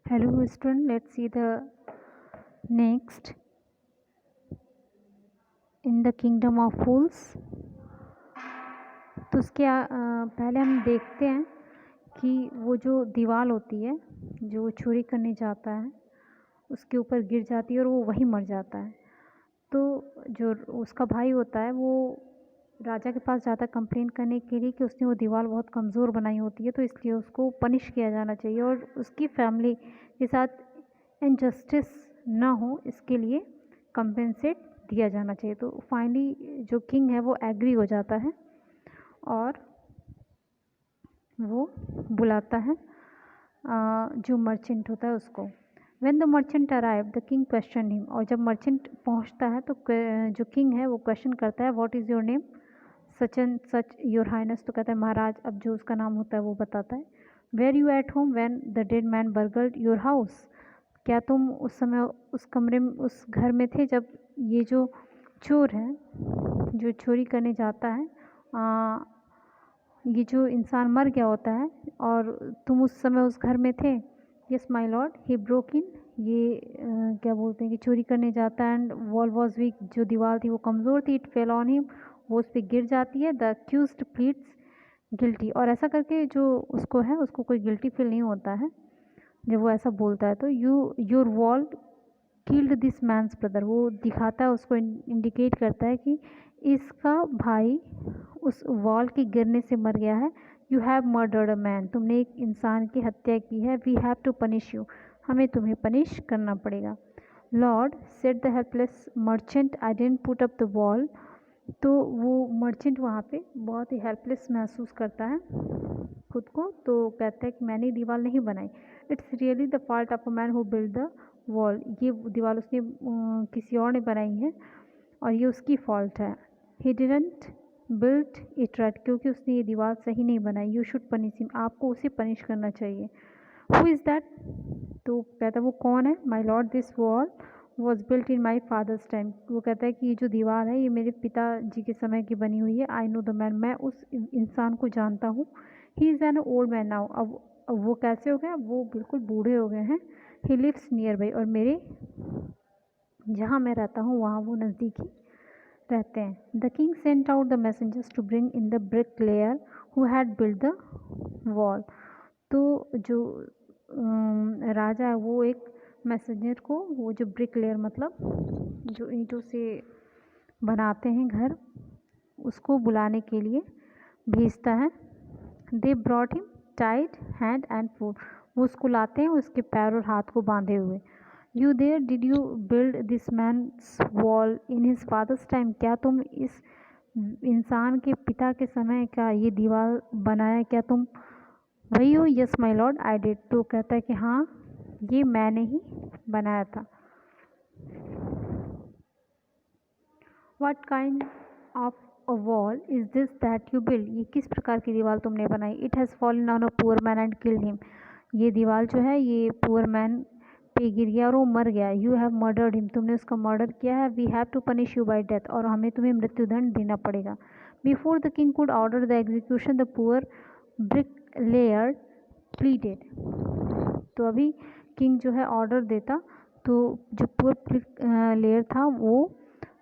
Hello student, let's see the next in the kingdom of fools. तो उसके पहले हम देखते हैं कि वो जो दीवार होती है जो वो चोरी करने जाता है उसके ऊपर गिर जाती है और वो वहीं मर जाता है। तो जो उसका भाई होता है वो राजा के पास जाता है कंप्लेन करने के लिए कि उसने वो दीवार बहुत कमज़ोर बनाई होती है, तो इसलिए उसको पनिश किया जाना चाहिए और उसकी फैमिली के साथ इनजस्टिस ना हो इसके लिए कंपेंसेट दिया जाना चाहिए। तो फाइनली जो किंग है वो एग्री हो जाता है और वो बुलाता है जो मर्चेंट होता है उसको। When the merchant arrived, the king questioned him. और जब मर्चेंट पहुंचता है तो जो किंग है वो क्वेश्चन करता है what is your name, such and such your highness. तो कहता है महाराज, अब जो उसका नाम होता है वो बताता है। Were you at home when the dead man burgled your house. क्या तुम उस समय उस कमरे में उस घर में थे जब ये जो चोर है जो चोरी करने जाता है ये जो इंसान मर गया होता है और तुम उस समय उस घर में थे। Yes my lord, he broke in. ये क्या बोलते हैं कि चोरी करने जाता है एंड वॉल वॉज वीक। जो दीवार थी वो कमज़ोर थी। इट फेल ऑन हिम, वो उस पर गिर जाती है। The accused pleads guilty. और ऐसा करके जो उसको है उसको कोई गिल्टी फील नहीं होता है जब वो ऐसा बोलता है। तो your wall killed this man's brother. वो दिखाता है, उसको इंडिकेट करता है कि इसका भाई उस वॉल के गिरने से मर गया है। You have murdered a man. तुमने एक इंसान की हत्या की है। We have to punish you. हमें तुम्हें पनिश करना पड़ेगा। Lord said the helpless merchant, I didn't put up the wall. तो वो मर्चेंट वहाँ पे बहुत ही हेल्पलेस महसूस करता है खुद को। तो कहता है कि मैंने दीवार नहीं बनाई। It's really the fault of a man who build the wall. ये दीवार उसने किसी और ने बनाई है और ये उसकी फॉल्ट है। He didn't built it right, क्योंकि उसने ये दीवार सही नहीं बनाई। You should punish him. आपको उसे पनिश करना चाहिए। Who is that. तो कहता है वो कौन है। My Lord, this wall was built in my father's time. वो कहता है कि ये जो दीवार है ये मेरे पिताजी के समय की बनी हुई है। I know the man. मैं उस इंसान को जानता हूँ। He is an old man now. अब वो कैसे हो गए, अब वो बिल्कुल बूढ़े हो गए हैं। He lives nearby. और मेरे जहाँ मैं रहता हूँ वहाँ वो नज़दीक ही रहते हैं। The king sent out the messengers to bring in the bricklayer who had build the wall. तो जो राजा है वो एक मैसेंजर को, वो जो ब्रिक लेयर मतलब जो ईंटों से बनाते हैं घर, उसको बुलाने के लिए भेजता है। They brought him tied hand and foot. वो उसको लाते हैं उसके पैर और हाथ को बांधे हुए। You there, did you build this man's wall in his father's time. क्या तुम इस इंसान के पिता के समय का ये दीवार बनाया, क्या तुम वही हो। Yes my lord, I did. तो कहता है कि हाँ ये मैंने ही बनाया था। What kind of a wall is this that you build. ये किस प्रकार की दीवार तुमने बनाई। It has fallen on a poor man and killed him. ये दीवार जो है ये पुअर मैन पे गिर गया और वो मर गया। You have murdered him. तुमने उसका मर्डर किया है। We have to punish you by death. और हमें तुम्हें मृत्युदंड देना पड़ेगा। Before the king could order the execution the poor bricklayer pleaded. तो अभी किंग जो है ऑर्डर देता तो जो पुअर ब्रिक लेयर था वो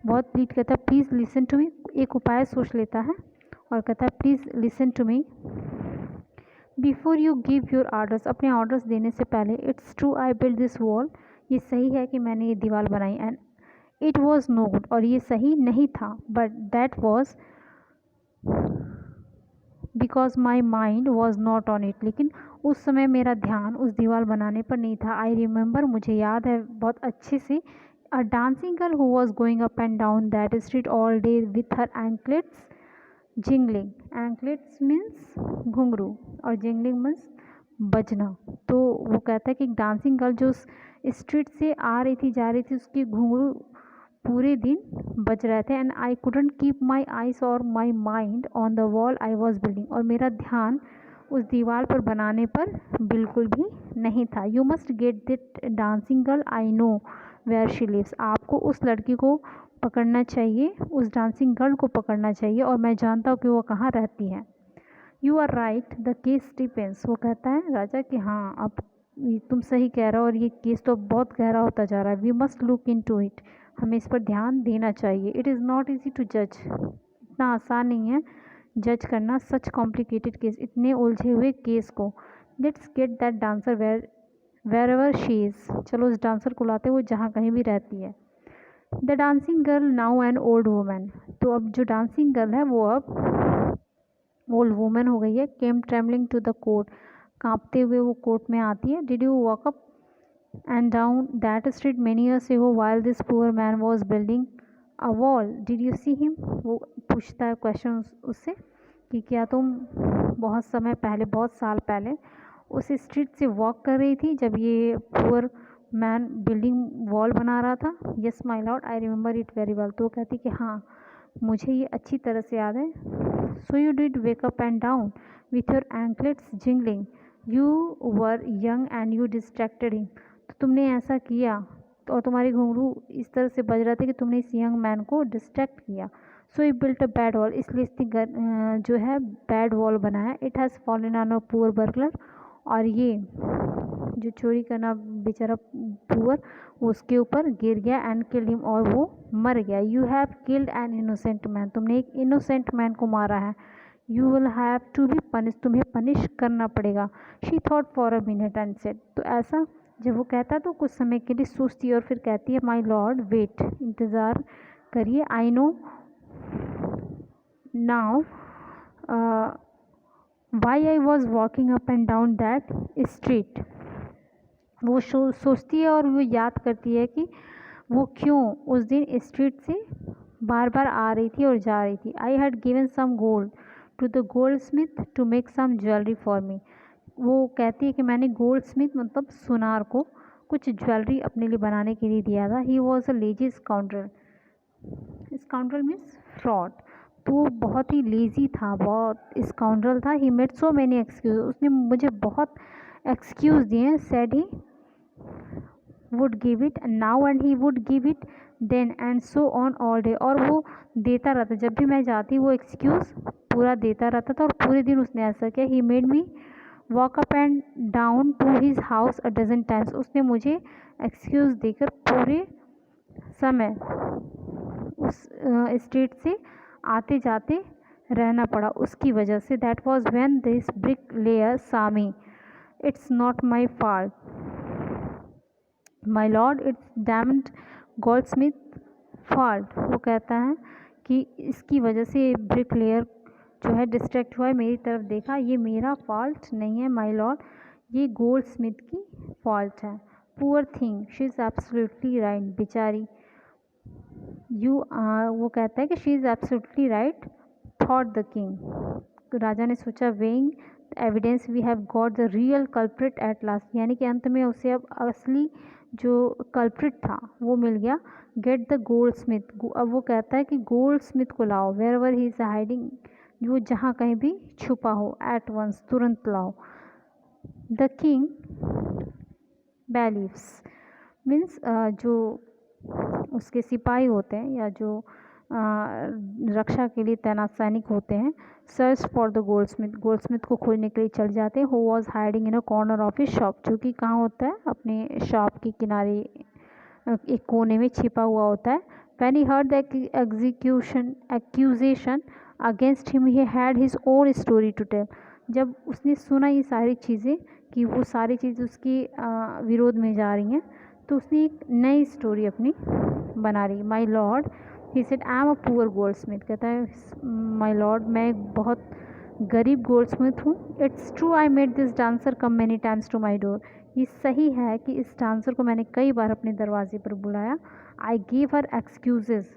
बहुत प्लीड करता है, प्लीज़ लिसन टू मी। एक उपाय सोच लेता है और कहता है please listen to me before you give your orders. अपने ऑर्डर्स देने से पहले। It's true I build this wall. ये सही है कि मैंने ये दीवार बनाई। And it was no good. और ये सही नहीं था। But that was because my mind was not on it. लेकिन उस समय मेरा ध्यान उस दीवार बनाने पर नहीं था। आई रिमेंबर, मुझे याद है बहुत अच्छे से। अ dancing girl who was going up and down that street all day with her anklets jingling. Anklets means घुंघरू और जिंगलिंग मीन्स बजना। तो वो कहता है कि एक डांसिंग गर्ल जो उस स्ट्रीट से आ रही थी जा रही थी, उसकी घुंघरू पूरे दिन बज रहे थे। And I couldn't keep my eyes और my mind on the wall I was building. और मेरा ध्यान उस दीवार पर बनाने पर बिल्कुल भी नहीं था। You must get that dancing girl, I know where she lives. आपको उस लड़की को पकड़ना चाहिए, उस डांसिंग गर्ल को पकड़ना चाहिए और मैं जानता हूँ कि वो कहाँ रहती है। You are right, the case depends. वो कहता है राजा कि हाँ अब तुम सही कह रहे हो और ये केस तो बहुत गहरा होता जा रहा है। We must look into it, हमें इस पर ध्यान देना चाहिए। It is not easy to जज, इतना आसान नहीं है जज करना सच कॉम्प्लिकेटेड केस, इतने उलझे हुए केस को। Let's get that dancer wherever she is, चलो उस डांसर को लाते, वो जहाँ कहीं भी रहती है। The dancing girl now an old women, तो अब जो डांसिंग गर्ल है वो अब ओल्ड वूमेन हो गई है। केम ट्रेवलिंग टू द कोर्ट, कांपते हुए वो कोर्ट में आती है। Did you walk up and down that street many years ago while this poor man was building a wall? Did you see him? वो पूछता है क्वेश्चन उससे कि क्या तुम बहुत समय पहले, बहुत साल पहले उस स्ट्रीट से वॉक कर रही थी जब ये पुअर मैन बिल्डिंग वॉल बना रहा था? Yes my lord, I remember it very well. तो वो कहती कि हाँ, मुझे ये अच्छी तरह से याद है। So you did wake up and down with your anklets jingling, you were young and you distracted him, तो तुमने ऐसा किया तो, और तुम्हारे घुंघरू इस तरह से बज रहे थे कि तुमने इस यंग मैन को डिस्ट्रैक्ट किया। So you built a bad wall, इसलिए इसने जो है बैड वॉल बनाया। It has fallen on a poor burglar, और ये जो चोरी करना बेचारा पुअर, उसके ऊपर गिर गया। एंड किल्ड हिम, और वो मर गया। You have killed an innocent man, तुमने एक इनोसेंट मैन को मारा है। You will have to be punish, तुम्हें पनिश करना पड़ेगा। She thought for a minute and said, तो ऐसा जब वो कहता है तो कुछ समय के लिए सोचती है और फिर कहती है, माई लॉर्ड वेट, इंतज़ार करिए, I know now why I was walking up and down that street. वो सोचती है और वो याद करती है कि वो क्यों उस दिन स्ट्रीट से बार बार आ रही थी और जा रही थी। I had given some gold to the goldsmith to make some jewellery for me. वो कहती है कि मैंने गोल्ड स्मिथ मतलब सुनार को कुछ ज्वेलरी अपने लिए बनाने के लिए दिया था। He was a lazy scoundrel, scoundrel means fraud, तो वो बहुत ही लेजी था, बहुत स्काउंड्रल था। He made so many excuse, उसने मुझे बहुत एक्सक्यूज़ दिए। Said he would give it now and he would give it then and so on all day, और वो देता रहता, जब भी मैं जाती वो एक्सक्यूज़ पूरा देता रहता था और पूरे दिन उसने ऐसा किया। He made me walk up and down to his house a dozen times, उसने मुझे एक्सक्यूज़ देकर पूरे समय उस स्ट्रीट से आते जाते रहना पड़ा उसकी वजह से। That was when this bricklayer saw me, it's not my fault my lord, it's damned goldsmith fault. वो कहता है कि इसकी वजह से ब्रिक लेयर जो है डिस्ट्रैक्ट हुआ है, मेरी तरफ देखा, ये मेरा फॉल्ट नहीं है माई लॉर्ड, ये गोल्ड स्मिथ की फॉल्ट है। Poor thing, she is absolutely right, बेचारी। वो कहता है कि she is absolutely right, thought the king. राजा ने सोचा, weighing evidence we have got the real culprit at last, यानी कि अंत में उसे अब असली जो कल्प्रिट था वो मिल गया। गेट द गोल्ड स्मिथ, अब वो कहता है कि गोल्ड स्मिथ को लाओ। Wherever he is hiding, जो जहाँ कहीं भी छुपा हो, एट वंस, तुरंत लाओ। द किंग बैलिव्स मीन्स जो उसके सिपाही होते हैं या जो रक्षा के लिए तैनात सैनिक होते हैं, सर्च फॉर द गोल्डस्मिथ को खोजने के लिए चढ़ जाते हैं। Who was hiding in a corner of his shop, जो कि कहाँ होता है, अपने शॉप के किनारे एक कोने में छिपा हुआ होता है। When he heard the accusation against him, he had his own story to tell. जब उसने सुना ये सारी चीज़ें कि वो सारी चीज़ उसके विरोध में जा रही हैं, तो उसने एक नई स्टोरी अपनी बना रही। My lord, he said, I am a poor goldsmith, कहता है माई लॉर्ड, मैं एक बहुत गरीब गोल्ड स्मिथ हूँ। It's true I made this dancer come many times to my door, ये सही है कि इस डांसर को मैंने कई बार अपने दरवाजे पर बुलाया। आई गिव हर एक्सक्यूजेज,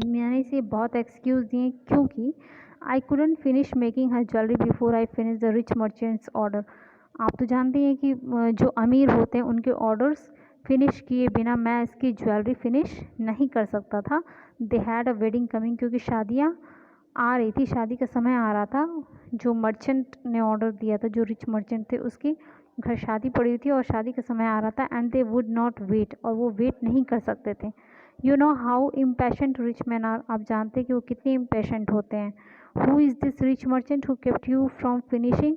मैंने इसे बहुत एक्सक्यूज़ दिए क्योंकि I couldn't finish making her jewellery before I finish the rich merchants order. आप तो जानते हैं कि जो अमीर होते हैं उनके ऑर्डर्स फिनिश किए बिना मैं इसकी ज्वेलरी फिनिश नहीं कर सकता था। They had a wedding coming, क्योंकि शादियाँ आ रही थी, शादी का समय आ रहा था। जो मर्चेंट ने ऑर्डर दिया था, जो रिच मर्चेंट थे, उसकी घर शादी पड़ी हुई थी और शादी का समय आ रहा था। And they would not wait, और वो वेट नहीं कर सकते थे। You know how impatient rich man are, आप जानते हैं कि वो कितने इम्पेशेंट होते हैं। Who is this rich merchant who kept you from finishing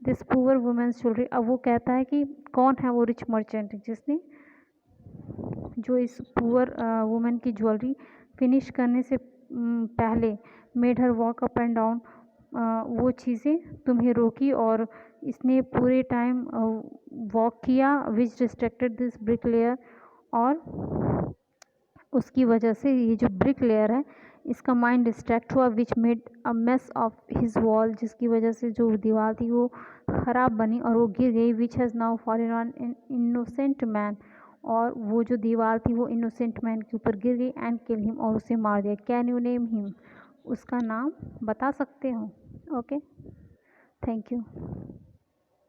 this poor women's jewellery. अब वो कहता है कि कौन है वो रिच मर्चेंट जिसने जो इस पुअर वुमेन की ज्वेलरी फिनिश करने से पहले made her walk up and down, वो चीज़ें तुम्हें रोकी और इसने पूरे टाइम वॉक किया, विच डिस्ट्रैक्टेड दिस ब्रिक लेयर, और उसकी वजह से ये जो ब्रिक लेयर है इसका माइंड डिस्ट्रैक्ट हुआ, which made a mess of his wall, जिसकी वजह से जो दीवार थी वो ख़राब बनी और वो गिर गई, which has now fallen on an innocent man, और वो जो दीवार थी वो इनोसेंट मैन के ऊपर गिर गई, एंड किल हिम, और उसे मार दिया। कैन यू नेम हिम, उसका नाम बता सकते हो? Okay, thank you.